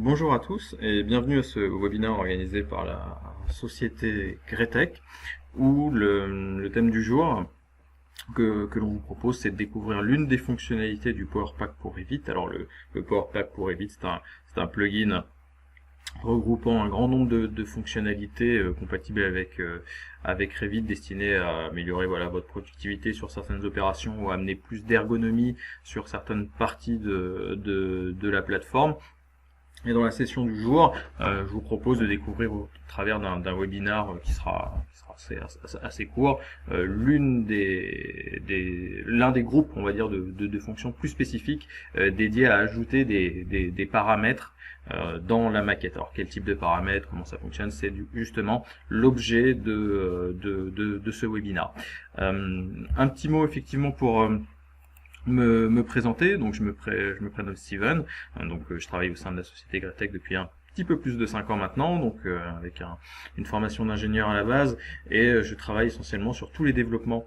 Bonjour à tous et bienvenue à ce webinaire organisé par la société Gretec où le thème du jour que l'on vous propose, c'est de découvrir l'une des fonctionnalités du Power Pack pour Revit. Alors le Power Pack pour Revit, c'est un plugin regroupant un grand nombre de fonctionnalités compatibles avec Revit, destinées à améliorer votre productivité sur certaines opérations ou à amener plus d'ergonomie sur certaines parties de la plateforme. Et dans la session du jour, je vous propose de découvrir au travers d'un webinaire qui sera assez court, l'un des groupes, on va dire, de fonctions plus spécifiques dédiées à ajouter des paramètres dans la maquette. Alors quel type de paramètres, comment ça fonctionne, c'est justement l'objet de ce webinaire. Un petit mot effectivement pour me présenter. Donc je me prénomme Steven, donc je travaille au sein de la société Gretec depuis un petit peu plus de 5 ans maintenant, donc avec une formation d'ingénieur à la base, et je travaille essentiellement sur tous les développements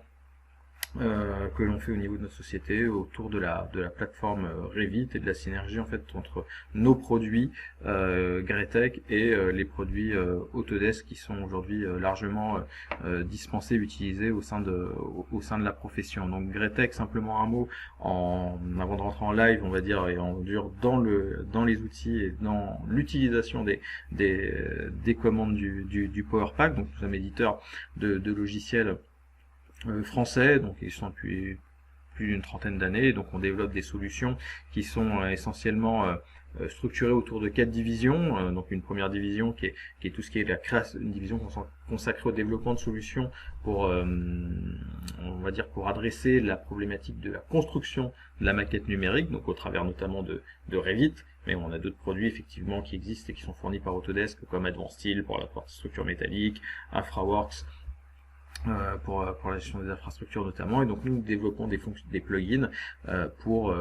que l'on fait au niveau de notre société autour de la plateforme Revit et de la synergie en fait entre nos produits Gretec et les produits Autodesk qui sont aujourd'hui largement dispensés, utilisés au sein de la profession. Donc Gretec, simplement un mot avant de rentrer en live, on va dire, et en dur dans les outils et dans l'utilisation des commandes du Power Pack. Donc nous sommes éditeurs de logiciels français, donc ils sont depuis plus d'une trentaine d'années, donc on développe des solutions qui sont essentiellement structurées autour de 4 divisions. Donc une première division qui est tout ce qui est la création, une division consacrée au développement de solutions pour on va dire pour adresser la problématique de la construction de la maquette numérique, donc au travers notamment de Revit. Mais on a d'autres produits effectivement qui existent et qui sont fournis par Autodesk, comme Advanced Steel pour la partie structure métallique, InfraWorks pour la gestion des infrastructures notamment. Et donc nous développons des plugins pour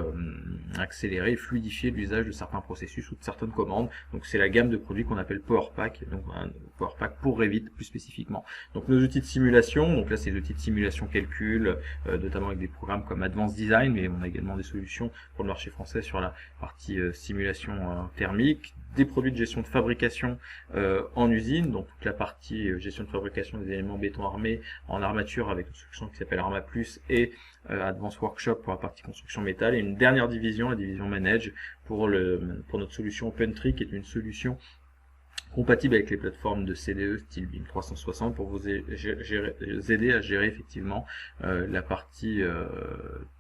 accélérer et fluidifier l'usage de certains processus ou de certaines commandes. Donc c'est la gamme de produits qu'on appelle Power Pack, donc un Power Pack pour Revit plus spécifiquement. Donc nos outils de simulation, donc là c'est des outils de simulation calcul, notamment avec des programmes comme Advanced Design, mais on a également des solutions pour le marché français sur la partie simulation thermique, des produits de gestion de fabrication en usine, donc toute la partie gestion de fabrication des éléments béton armés en armature avec une solution qui s'appelle Arma Plus, et Advanced Workshop pour la partie construction métal, et une dernière division, la division Manage, pour notre solution OpenTree, qui est une solution compatible avec les plateformes de CDE style BIM 360 pour vous aider à gérer effectivement la partie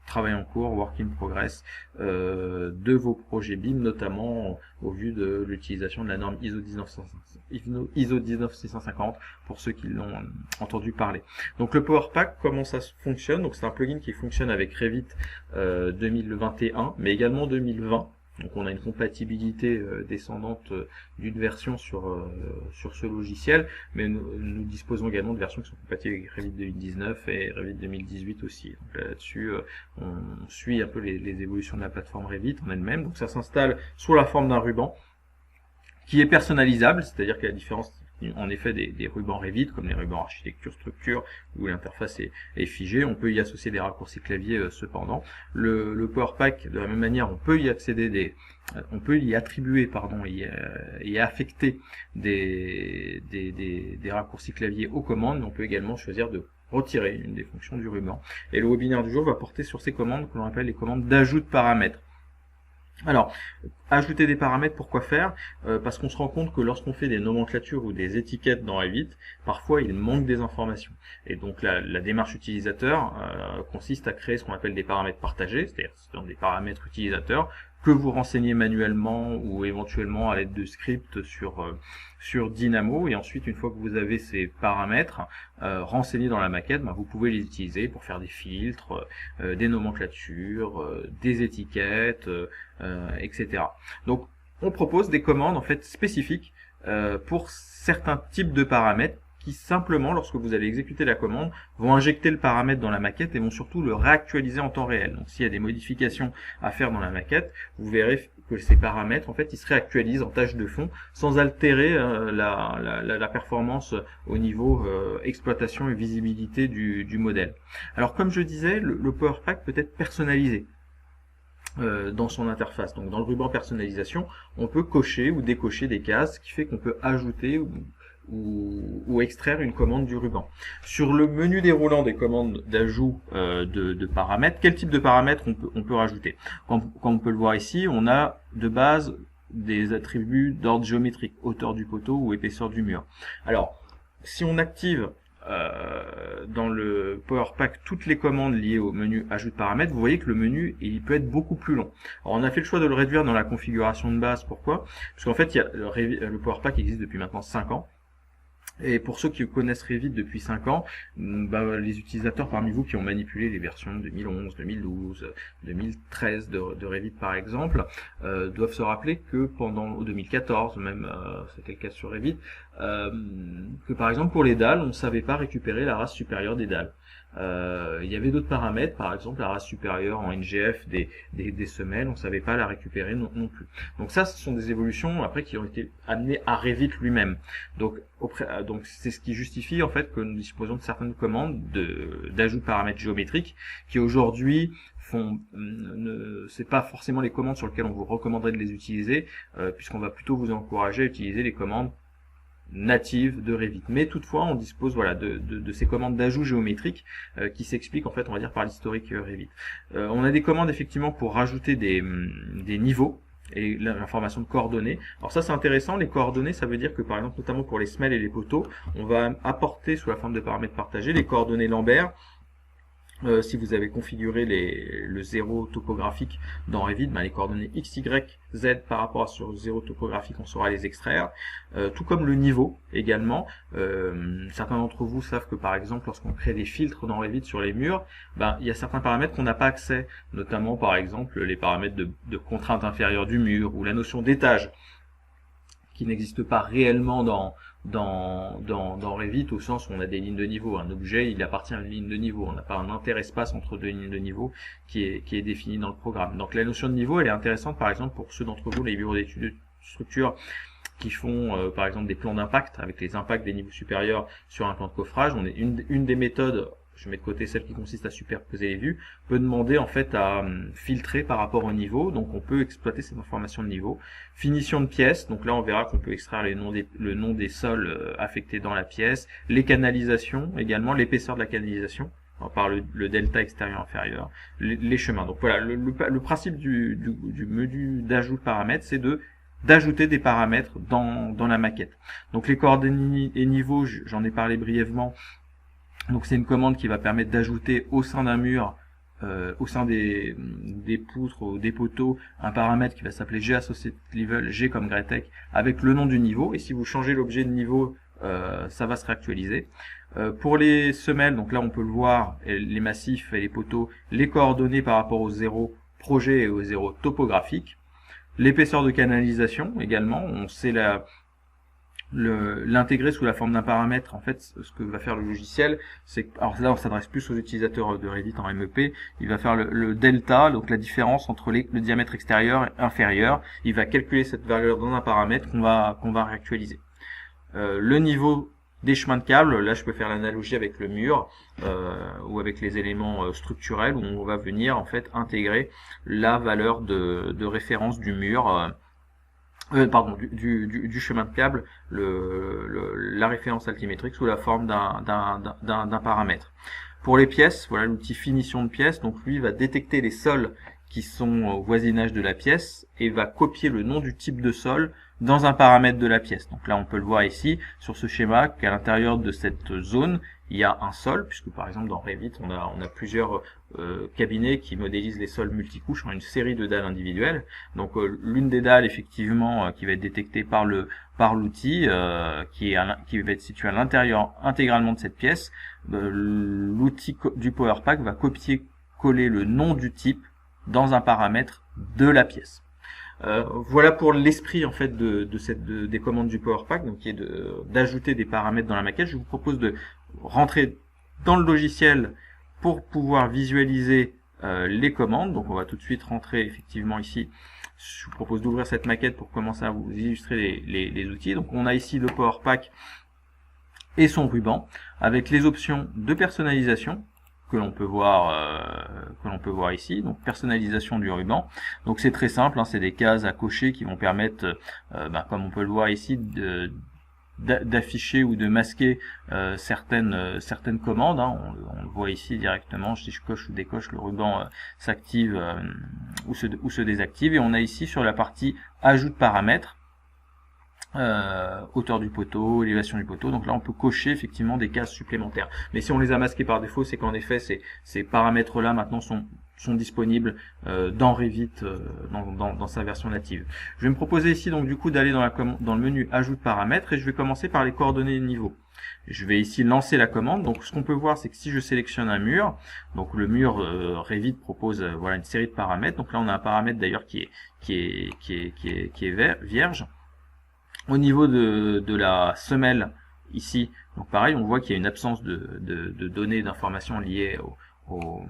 travail en cours, work in progress de vos projets BIM, notamment au vu de l'utilisation de la norme ISO 19650 pour ceux qui l'ont entendu parler. Donc le Power Pack, comment ça fonctionne? Donc c'est un plugin qui fonctionne avec Revit 2021, mais également 2020. Donc on a une compatibilité descendante d'une version sur ce logiciel, mais nous disposons également de versions qui sont compatibles avec Revit 2019 et Revit 2018 aussi. Donc là-dessus, on suit un peu les évolutions de la plateforme Revit en elle-même. Donc ça s'installe sous la forme d'un ruban qui est personnalisable, c'est-à-dire qu'à la différence en effet des rubans Revit, comme les rubans architecture structure, où l'interface est figée, on peut y associer des raccourcis clavier cependant. Le Power Pack, de la même manière, on peut y accéder on peut y attribuer, y affecter des raccourcis clavier aux commandes, mais on peut également choisir de retirer une des fonctions du ruban. Et le webinaire du jour va porter sur ces commandes que l'on appelle les commandes d'ajout de paramètres. Alors, ajouter des paramètres, pourquoi faire? Parce qu'on se rend compte que lorsqu'on fait des nomenclatures ou des étiquettes dans Revit, parfois il manque des informations. Et donc la démarche utilisateur consiste à créer ce qu'on appelle des paramètres partagés, c'est-à-dire des paramètres utilisateurs que vous renseignez manuellement ou éventuellement à l'aide de scripts sur Dynamo, et ensuite une fois que vous avez ces paramètres renseignés dans la maquette, vous pouvez les utiliser pour faire des filtres, des nomenclatures, des étiquettes, etc. Donc on propose des commandes en fait spécifiques pour certains types de paramètres qui simplement, lorsque vous allez exécuter la commande, vont injecter le paramètre dans la maquette et vont surtout le réactualiser en temps réel. Donc s'il y a des modifications à faire dans la maquette, vous verrez que ces paramètres, en fait, ils se réactualisent en tâche de fond sans altérer la performance au niveau exploitation et visibilité du modèle. Alors comme je disais, le Power Pack peut être personnalisé. dans son interface. Donc dans le ruban personnalisation, on peut cocher ou décocher des cases, ce qui fait qu'on peut ajouter ou extraire une commande du ruban. Sur le menu déroulant des commandes d'ajout de paramètres, quel type de paramètres on peut rajouter? Comme on peut le voir ici, on a de base des attributs d'ordre géométrique, hauteur du poteau ou épaisseur du mur. Alors, si on active dans le PowerPack toutes les commandes liées au menu ajout de paramètres, vous voyez que le menu il peut être beaucoup plus long. Alors on a fait le choix de le réduire dans la configuration de base. Pourquoi? Parce qu'en fait le PowerPack existe depuis maintenant 5 ans. Et pour ceux qui connaissent Revit depuis 5 ans, les utilisateurs parmi vous qui ont manipulé les versions 2011, 2012, 2013 de Revit par exemple, doivent se rappeler que pendant 2014, même c'était le cas sur Revit, que par exemple pour les dalles, on ne savait pas récupérer la race supérieure des dalles. Il y avait d'autres paramètres, par exemple la race supérieure en NGF des semelles, on ne savait pas la récupérer non plus. Donc ça, ce sont des évolutions après qui ont été amenées à Revit lui-même. Donc c'est ce qui justifie en fait que nous disposons de certaines commandes d'ajout de paramètres géométriques qui aujourd'hui c'est pas forcément les commandes sur lesquelles on vous recommanderait de les utiliser, puisqu'on va plutôt vous encourager à utiliser les commandes native de Revit. Mais toutefois, on dispose de ces commandes d'ajout géométrique qui s'expliquent en fait, on va dire, par l'historique Revit. On a des commandes effectivement pour rajouter des niveaux et l'information de coordonnées. Alors ça c'est intéressant, les coordonnées ça veut dire que par exemple notamment pour les semelles et les poteaux, on va apporter sous la forme de paramètres partagés les coordonnées Lambert. Si vous avez configuré le zéro topographique dans Revit, les coordonnées x, y, z par rapport à ce zéro topographique, on saura les extraire. Tout comme le niveau également. Certains d'entre vous savent que par exemple, lorsqu'on crée des filtres dans Revit sur les murs, il y a certains paramètres qu'on n'a pas accès, notamment par exemple les paramètres de contrainte inférieure du mur ou la notion d'étage, qui n'existe pas réellement dans Revit, au sens où on a des lignes de niveau. Un objet, il appartient à une ligne de niveau. On n'a pas un interespace entre deux lignes de niveau qui est défini dans le programme. Donc la notion de niveau, elle est intéressante, par exemple, pour ceux d'entre vous, les bureaux d'études de structure, qui font, par exemple, des plans d'impact, avec les impacts des niveaux supérieurs sur un plan de coffrage. On est une des méthodes, je mets de côté celle qui consiste à superposer les vues, peut demander en fait à filtrer par rapport au niveau, donc on peut exploiter cette information de niveau. Finition de pièce, donc là on verra qu'on peut extraire le nom des sols affectés dans la pièce, les canalisations également, l'épaisseur de la canalisation, par le delta extérieur inférieur, les chemins. Donc voilà, le principe du menu d'ajout de paramètres, c'est d'ajouter des paramètres dans la maquette. Donc les coordonnées et niveaux, j'en ai parlé brièvement. Donc c'est une commande qui va permettre d'ajouter au sein d'un mur, au sein des poutres ou des poteaux, un paramètre qui va s'appeler GAssociateLevel, G comme Gretek, avec le nom du niveau. Et si vous changez l'objet de niveau, ça va se réactualiser. Pour les semelles, donc là on peut le voir, les massifs et les poteaux, les coordonnées par rapport au zéro projet et au zéro topographique. L'épaisseur de canalisation également, on sait l'intégrer sous la forme d'un paramètre. En fait, ce que va faire le logiciel, c'est, alors là on s'adresse plus aux utilisateurs de Revit en MEP, il va faire le delta, donc la différence entre le diamètre extérieur et inférieur. Il va calculer cette valeur dans un paramètre qu'on va réactualiser. Le niveau des chemins de câbles, là je peux faire l'analogie avec le mur ou avec les éléments structurels, où on va venir en fait intégrer la valeur de référence du mur, du chemin de câble, la référence altimétrique sous la forme d'un paramètre. Pour les pièces, voilà l'outil finition de pièce, donc lui va détecter les sols qui sont au voisinage de la pièce et va copier le nom du type de sol dans un paramètre de la pièce. Donc là on peut le voir ici sur ce schéma qu'à l'intérieur de cette zone il y a un sol, puisque par exemple dans Revit on a plusieurs cabinets qui modélisent les sols multicouches en une série de dalles individuelles. Donc l'une des dalles effectivement qui va être détectée par l'outil qui va être situé à l'intérieur intégralement de cette pièce, l'outil du PowerPack va copier-coller le nom du type dans un paramètre de la pièce. Voilà pour l'esprit en fait des commandes du PowerPack, donc qui est d'ajouter des paramètres dans la maquette. Je vous propose de rentrer dans le logiciel pour pouvoir visualiser les commandes. Donc on va tout de suite rentrer effectivement ici. Je vous propose d'ouvrir cette maquette pour commencer à vous illustrer les outils. Donc on a ici le PowerPack et son ruban avec les options de personnalisation. que l'on peut voir ici. Donc personnalisation du ruban. Donc c'est très simple, hein, c'est des cases à cocher qui vont permettre, comme on peut le voir ici, d'afficher ou de masquer certaines commandes, hein. On le voit ici directement. Si je coche ou décoche, le ruban s'active ou se désactive. Et on a ici sur la partie ajout de paramètres, hauteur du poteau, élévation du poteau. Donc là on peut cocher effectivement des cases supplémentaires. Mais si on les a masqués par défaut, c'est qu'en effet ces paramètres là maintenant sont disponibles dans Revit dans sa version native. Je vais me proposer ici donc du coup d'aller dans le menu ajout de paramètres et je vais commencer par les coordonnées de niveau. Je vais ici lancer la commande. Donc ce qu'on peut voir, c'est que si je sélectionne un mur, donc le mur Revit propose voilà une série de paramètres. Donc là on a un paramètre d'ailleurs qui est vierge. Au niveau de la semelle ici, donc pareil, on voit qu'il y a une absence de données, d'informations liées aux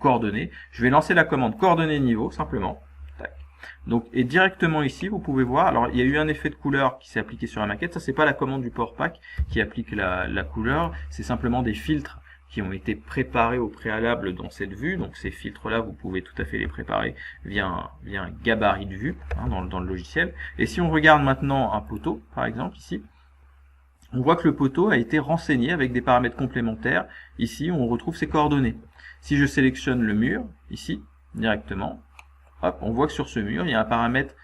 coordonnées. Je vais lancer la commande coordonnées niveau simplement. Tac. Donc, et directement ici, vous pouvez voir, alors il y a eu un effet de couleur qui s'est appliqué sur la maquette. Ça, c'est pas la commande du Power Pack qui applique la couleur, c'est simplement des filtres qui ont été préparés au préalable dans cette vue. Donc ces filtres-là, vous pouvez tout à fait les préparer via un gabarit de vue hein, dans le logiciel. Et si on regarde maintenant un poteau, par exemple, ici, on voit que le poteau a été renseigné avec des paramètres complémentaires. Ici, on retrouve ses coordonnées. Si je sélectionne le mur, ici, directement, hop, on voit que sur ce mur, il y a un paramètre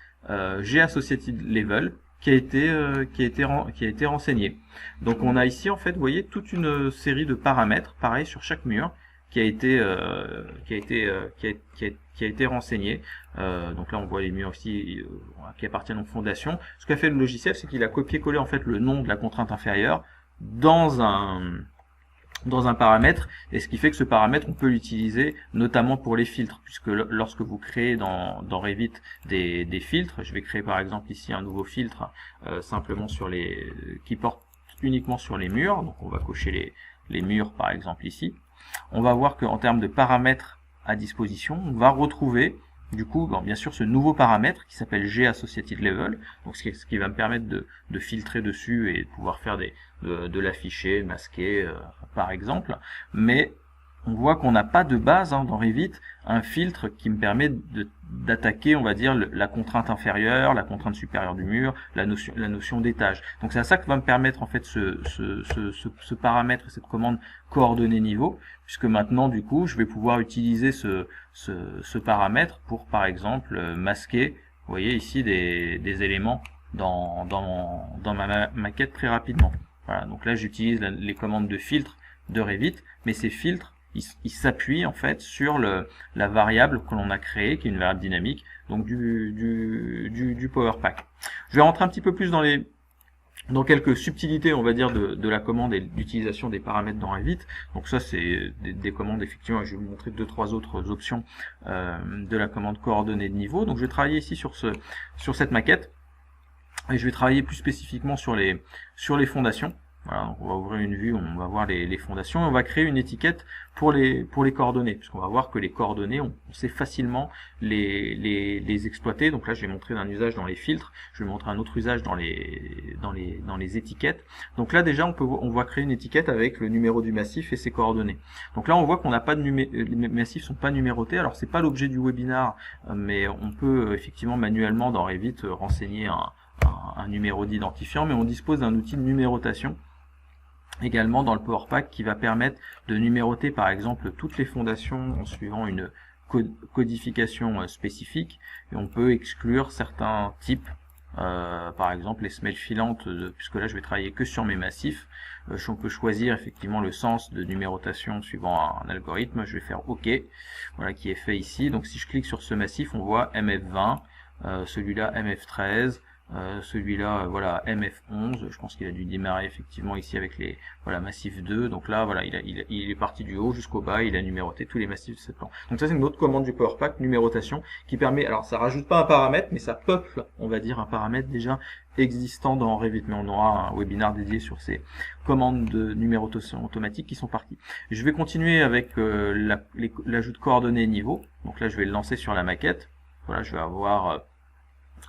G-Associated Level qui a été renseigné. Donc on a ici en fait, vous voyez, toute une série de paramètres, pareil sur chaque mur, qui a été renseigné. Donc là on voit les murs ici qui appartiennent aux fondations. Ce qu'a fait le logiciel, c'est qu'il a copié-collé en fait le nom de la contrainte inférieure dans un paramètre, et ce qui fait que ce paramètre on peut l'utiliser notamment pour les filtres, puisque lorsque vous créez dans Revit des filtres, je vais créer par exemple ici un nouveau filtre simplement qui porte uniquement sur les murs. Donc on va cocher les murs par exemple ici. On va voir qu'en termes de paramètres à disposition, on va retrouver du coup bien sûr ce nouveau paramètre qui s'appelle G-Associated Level, donc ce qui va me permettre de filtrer dessus et de pouvoir faire de l'afficher, masquer par exemple. Mais on voit qu'on n'a pas de base hein, dans Revit un filtre qui me permet d'attaquer, on va dire, la contrainte inférieure, la contrainte supérieure du mur, la notion d'étage. Donc c'est à ça que va me permettre en fait ce paramètre, cette commande coordonnées niveau, puisque maintenant du coup je vais pouvoir utiliser ce paramètre pour par exemple masquer, vous voyez ici des éléments dans ma maquette très rapidement. Voilà, donc là j'utilise les commandes de filtre de Revit, mais ces filtres ils s'appuient en fait sur la variable que l'on a créée, qui est une variable dynamique, donc du Power Pack. Je vais rentrer un petit peu plus dans quelques subtilités, on va dire, de la commande et l'utilisation des paramètres dans Revit. Donc ça, c'est des commandes, effectivement. Je vais vous montrer 2-3 autres options de la commande coordonnées de niveau. Donc je vais travailler ici sur cette maquette, et je vais travailler plus spécifiquement sur les fondations. Voilà, donc on va ouvrir une vue, on va voir les fondations, et on va créer une étiquette pour les coordonnées, puisqu'on va voir que les coordonnées, on sait facilement les exploiter. Donc là, je vais montrer un usage dans les filtres, je vais montrer un autre usage dans les étiquettes. Donc là, déjà, on va créer une étiquette avec le numéro du massif et ses coordonnées. Donc là, on voit qu'on n'a pas de les massifs sont pas numérotés. Alors c'est pas l'objet du webinar, mais on peut effectivement manuellement dans Revit renseigner un numéro d'identifiant, mais on dispose d'un outil de numérotation également dans le Power Pack qui va permettre de numéroter par exemple toutes les fondations en suivant une codification spécifique, et on peut exclure certains types, par exemple les semelles filantes, puisque là je vais travailler que sur mes massifs. On peut choisir effectivement le sens de numérotation suivant un algorithme. Je vais faire OK, voilà, qui est fait ici. Donc si je clique sur ce massif, on voit MF20, celui-là MF13, celui-là voilà MF11, je pense qu'il a dû démarrer effectivement ici avec les massif 2. Donc là voilà, il est parti du haut jusqu'au bas, il a numéroté tous les massifs de cette plan. Donc ça c'est une autre commande du Power Pack, numérotation, qui permet, alors ça rajoute pas un paramètre, mais ça peuple, on va dire, un paramètre déjà existant dans Revit. Mais on aura un webinaire dédié sur ces commandes de numérotation automatique qui sont parties. Je vais continuer avec l'ajout de coordonnées niveau. Donc là je vais le lancer sur la maquette. Voilà, je vais avoir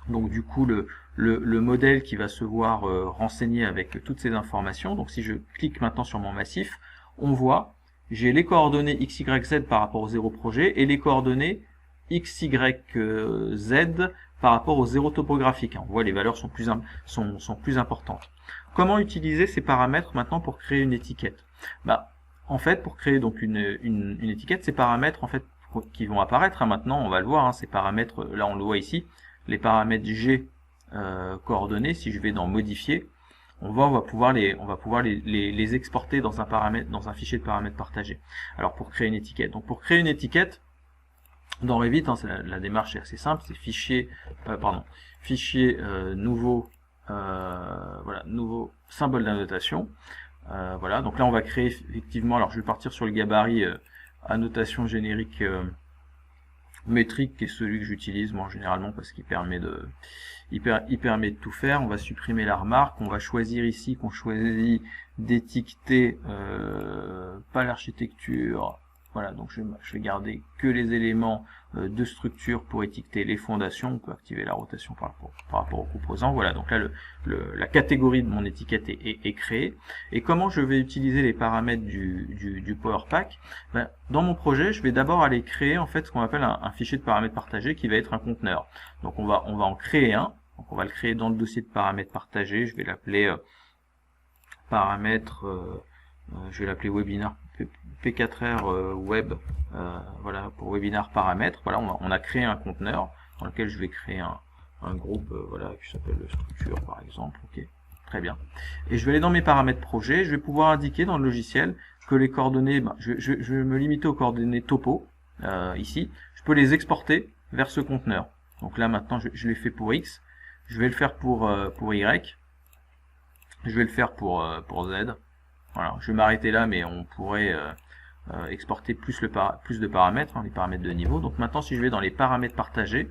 donc du coup le modèle qui va se voir renseigné avec toutes ces informations. Donc si je clique maintenant sur mon massif, on voit j'ai les coordonnées x, y, z par rapport au 0 projet et les coordonnées x, y, z par rapport au 0 topographique. On voit les valeurs sont plus importantes. Comment utiliser ces paramètres maintenant pour créer une étiquette? En fait, pour créer donc une étiquette, ces paramètres en fait qui vont apparaître, maintenant on va le voir, ces paramètres, là on le voit ici, les paramètres G coordonnées, si je vais dans modifier, on va pouvoir les exporter dans un fichier de paramètres partagés. Alors pour créer une étiquette. Donc pour créer une étiquette, dans Revit, la démarche est assez simple, c'est fichier nouveau, nouveau symbole d'annotation. Voilà, donc là on va créer effectivement, alors je vais partir sur le gabarit annotation générique métrique, qui est celui que j'utilise moi généralement parce qu'il permet de tout faire. On va supprimer la remarque, on va choisir ici qu'on choisit d'étiqueter pas l'architecture. Voilà, donc je vais garder que les éléments de structure pour étiqueter les fondations. On peut activer la rotation par rapport aux composants. Voilà, donc là la catégorie de mon étiquette est créée. Et comment je vais utiliser les paramètres du Power Pack? Dans mon projet, je vais d'abord aller créer en fait ce qu'on appelle un fichier de paramètres partagés qui va être un conteneur. Donc on va en créer un. Donc on va le créer dans le dossier de paramètres partagés. Je vais l'appeler paramètres. Je vais l'appeler webinar P4R web, voilà, pour webinar paramètres. Voilà, on a créé un conteneur dans lequel je vais créer un groupe, voilà, qui s'appelle structure par exemple. Ok, très bien. Et je vais aller dans mes paramètres projet. Je vais pouvoir indiquer dans le logiciel que les coordonnées, je vais me limiter aux coordonnées topo ici. Je peux les exporter vers ce conteneur. Donc là maintenant, je l'ai fait pour X. Je vais le faire pour Y. Je vais le faire pour Z. Voilà, je vais m'arrêter là, mais on pourrait exporter plus de paramètres, les paramètres de niveau. Donc maintenant, si je vais dans les paramètres partagés,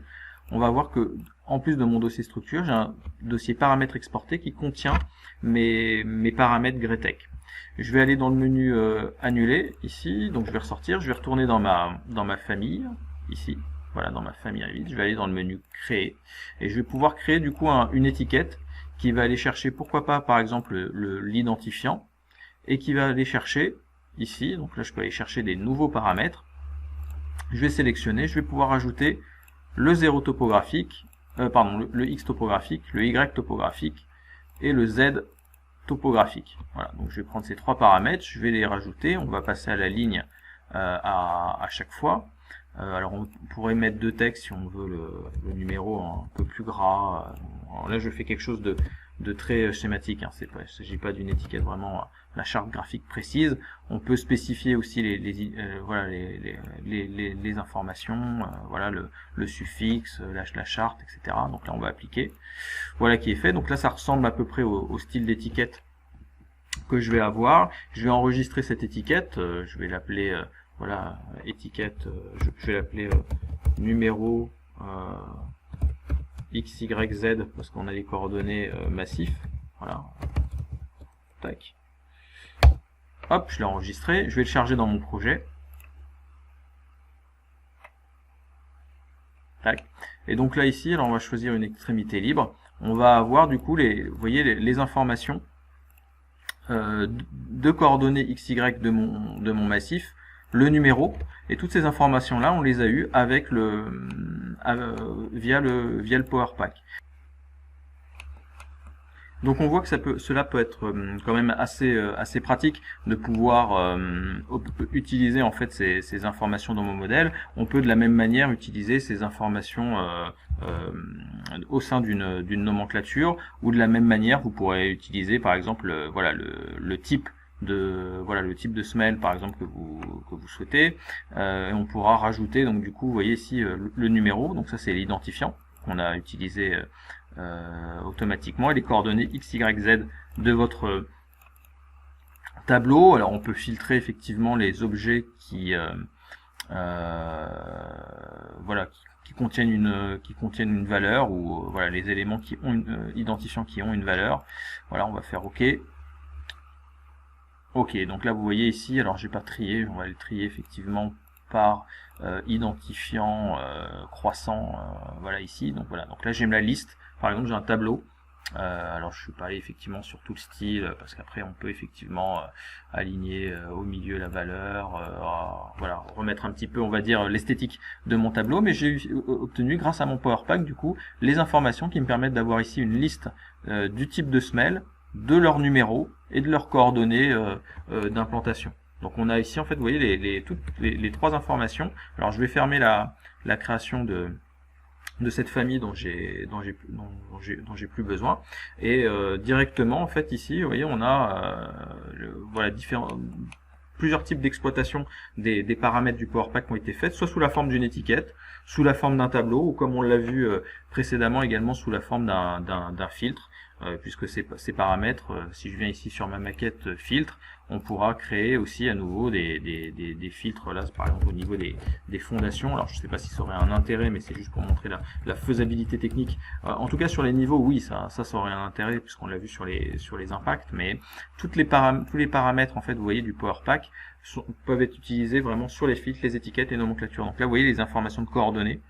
on va voir que en plus de mon dossier structure, j'ai un dossier paramètres exportés qui contient mes paramètres Gretek. Je vais aller dans le menu annuler ici, donc je vais ressortir, je vais retourner dans ma famille ici. Voilà, dans ma famille Revit, je vais aller dans le menu créer et je vais pouvoir créer du coup une étiquette qui va aller chercher, pourquoi pas par exemple l'identifiant, et qui va aller chercher ici, donc là je peux aller chercher des nouveaux paramètres. Je vais sélectionner, je vais pouvoir ajouter le 0 topographique, le X topographique, le Y topographique et le Z topographique. Voilà, donc je vais prendre ces trois paramètres, je vais les rajouter, on va passer à la ligne à chaque fois. Alors on pourrait mettre deux textes si on veut le numéro un peu plus gras. Alors là je fais quelque chose de très schématique, il ne s'agit pas d'une étiquette vraiment la charte graphique précise. On peut spécifier aussi les informations, voilà le suffixe, la charte, etc. Donc là on va appliquer. Voilà qui est fait. Donc là ça ressemble à peu près au style d'étiquette que je vais avoir. Je vais enregistrer cette étiquette, je vais l'appeler voilà, étiquette, je vais l'appeler numéro X, Y, Z, parce qu'on a les coordonnées massifs. Voilà. Tac. Hop, je l'ai enregistré. Je vais le charger dans mon projet. Tac. Et donc là, ici, alors on va choisir une extrémité libre. On va avoir du coup, vous voyez, les informations de coordonnées X, Y de mon massif, le numéro, et toutes ces informations là on les a eues avec via le Power Pack. Donc on voit que cela peut être quand même assez pratique de pouvoir utiliser en fait ces informations dans mon modèle. On peut de la même manière utiliser ces informations au sein d'une nomenclature, ou de la même manière vous pourrez utiliser par exemple voilà le type de semelle par exemple que vous souhaitez, et on pourra rajouter donc du coup vous voyez ici le numéro, donc ça c'est l'identifiant qu'on a utilisé automatiquement, et les coordonnées X, Y, Z de votre tableau. Alors on peut filtrer effectivement les objets qui contiennent une valeur, ou voilà les éléments qui ont identifiants qui ont une valeur. Voilà, on va faire OK. Ok, donc là vous voyez ici, alors j'ai pas trié, on va le trier effectivement par identifiant croissant, voilà ici. Donc voilà, donc là j'ai la liste, par exemple j'ai un tableau Alors je suis pas allé effectivement sur tout le style parce qu'après on peut effectivement aligner au milieu la valeur, voilà, remettre un petit peu on va dire l'esthétique de mon tableau, mais j'ai obtenu grâce à mon Power Pack du coup les informations qui me permettent d'avoir ici une liste du type de semelle, de leur numéro et de leurs coordonnées d'implantation. Donc on a ici en fait vous voyez toutes les trois informations. Alors je vais fermer la création de cette famille dont j'ai plus besoin, et directement en fait ici vous voyez on a voilà plusieurs types d'exploitation des paramètres du Power Pack qui ont été faits, soit sous la forme d'une étiquette, sous la forme d'un tableau, ou comme on l'a vu précédemment également sous la forme d'un filtre, puisque ces paramètres, si je viens ici sur ma maquette filtre, on pourra créer aussi à nouveau des filtres, là par exemple au niveau des fondations. Alors je ne sais pas si ça aurait un intérêt, mais c'est juste pour montrer la faisabilité technique. En tout cas sur les niveaux, oui, ça aurait un intérêt, puisqu'on l'a vu sur les impacts, mais tous les paramètres en fait, vous voyez, du Power Pack peuvent être utilisés vraiment sur les filtres, les étiquettes, les nomenclatures. Donc là vous voyez les informations de coordonnées,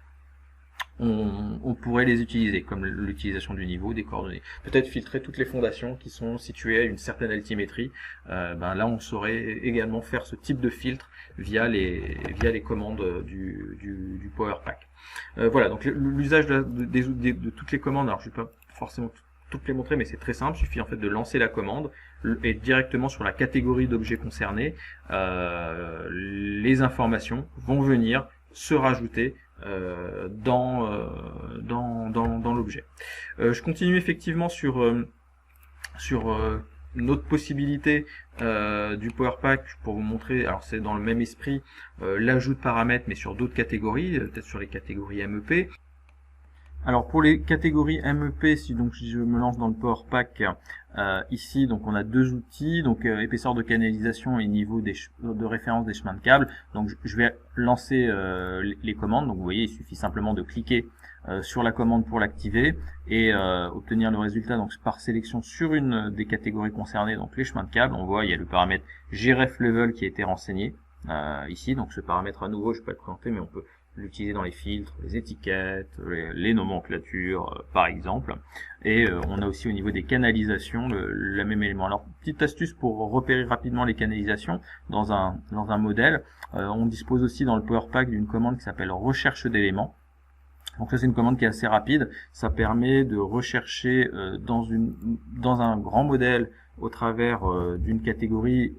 on pourrait les utiliser, comme l'utilisation du niveau, des coordonnées. Peut-être filtrer toutes les fondations qui sont situées à une certaine altimétrie. Là, on saurait également faire ce type de filtre via les commandes du Power Pack. Voilà, donc l'usage de toutes les commandes, alors je ne vais pas forcément toutes les montrer, mais c'est très simple, il suffit en fait de lancer la commande et directement sur la catégorie d'objets concernés, les informations vont venir se rajouter dans l'objet. Je continue effectivement sur une autre possibilité du Power Pack pour vous montrer, alors c'est dans le même esprit, l'ajout de paramètres mais sur d'autres catégories, peut-être sur les catégories MEP. Alors pour les catégories MEP, si je me lance dans le Power Pack, ici donc on a deux outils, donc épaisseur de canalisation et niveau de référence des chemins de câble. Donc je vais lancer les commandes. Donc vous voyez, il suffit simplement de cliquer sur la commande pour l'activer et obtenir le résultat donc par sélection sur une des catégories concernées, donc les chemins de câble. On voit il y a le paramètre grefLevel qui a été renseigné ici. Donc ce paramètre à nouveau, je ne vais pas le présenter, mais on peut l'utiliser dans les filtres, les étiquettes, les nomenclatures par exemple. Et on a aussi au niveau des canalisations le même élément. Alors petite astuce pour repérer rapidement les canalisations dans un modèle, on dispose aussi dans le Power Pack d'une commande qui s'appelle recherche d'éléments. Donc ça c'est une commande qui est assez rapide, ça permet de rechercher dans un grand modèle au travers d'une catégorie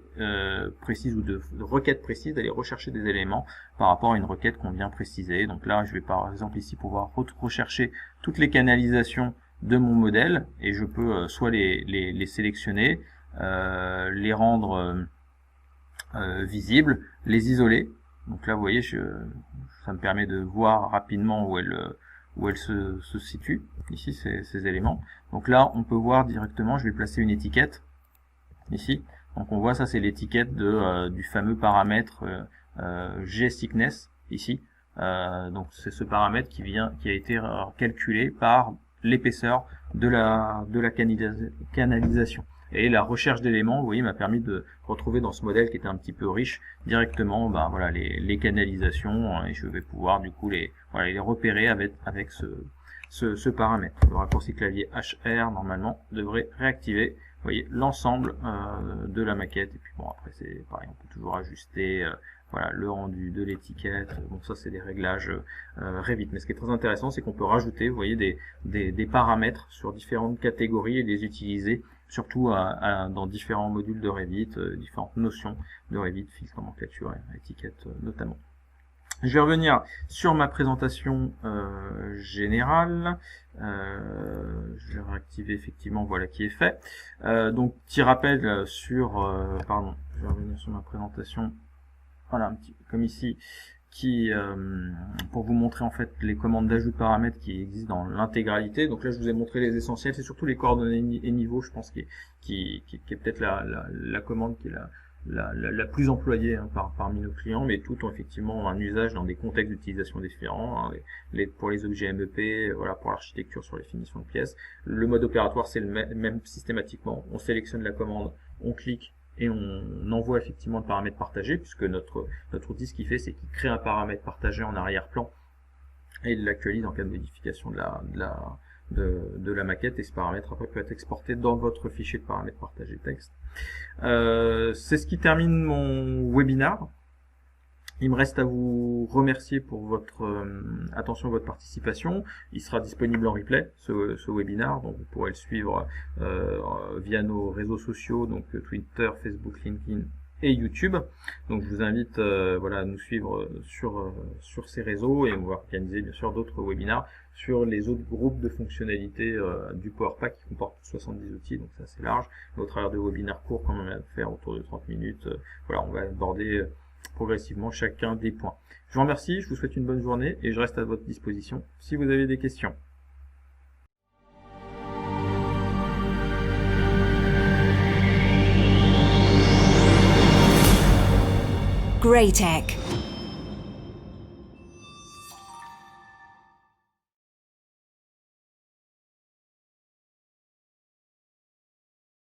précise ou de requête précise, d'aller rechercher des éléments par rapport à une requête qu'on vient préciser. Donc là je vais par exemple ici pouvoir rechercher toutes les canalisations de mon modèle et je peux soit les sélectionner, les rendre visibles, les isoler. Donc là vous voyez ça me permet de voir rapidement où elle se situe, ici ces éléments. Donc là on peut voir directement, je vais placer une étiquette ici, donc on voit ça c'est l'étiquette du fameux paramètre gSickness ici. Donc c'est ce paramètre qui a été calculé par l'épaisseur de la canalisation. Et la recherche d'éléments, vous voyez, m'a permis de retrouver dans ce modèle qui était un petit peu riche directement voilà, les canalisations, et je vais pouvoir du coup les repérer avec ce paramètre. Le raccourci clavier HR normalement devrait réactiver, vous voyez, l'ensemble de la maquette. Et puis bon, après c'est pareil, on peut toujours ajuster voilà, le rendu de l'étiquette. Bon, ça c'est des réglages Revit. Mais ce qui est très intéressant, c'est qu'on peut rajouter, vous voyez, des paramètres sur différentes catégories et les utiliser surtout dans différents modules de Revit, différentes notions de Revit, filtre, nomenclature et étiquette notamment. Je vais revenir sur ma présentation générale. Je vais réactiver effectivement, voilà qui est fait. Donc petit rappel je vais revenir sur ma présentation. Voilà, un petit comme ici, pour vous montrer en fait les commandes d'ajout de paramètres qui existent dans l'intégralité. Donc là je vous ai montré les essentiels, c'est surtout les coordonnées et niveaux, je pense, qui est peut-être la commande qui est la plus employée parmi nos clients, mais tout ont effectivement un usage dans des contextes d'utilisation différents, pour les objets MEP, voilà, pour l'architecture sur les finitions de pièces. Le mode opératoire c'est le même systématiquement, on sélectionne la commande, on clique et on envoie effectivement le paramètre partagé, puisque notre outil ce qu'il fait c'est qu'il crée un paramètre partagé en arrière-plan et il l'actualise en cas de modification de de la maquette, et ce paramètre après peut être exporté dans votre fichier de paramètres partagé texte. C'est ce qui termine mon webinaire. Il me reste à vous remercier pour votre attention, votre participation. Il sera disponible en replay, ce webinaire, donc vous pourrez le suivre via nos réseaux sociaux, donc Twitter, Facebook, LinkedIn et YouTube. Donc je vous invite à nous suivre sur ces réseaux, et on va organiser bien sûr d'autres webinaires sur les autres groupes de fonctionnalités du Power Pack qui comporte 70 outils, donc c'est assez large. Et au travers de webinaires courts, comme on va faire autour de 30 minutes, on va aborder progressivement chacun des points. Je vous remercie, je vous souhaite une bonne journée et je reste à votre disposition si vous avez des questions. Greytech.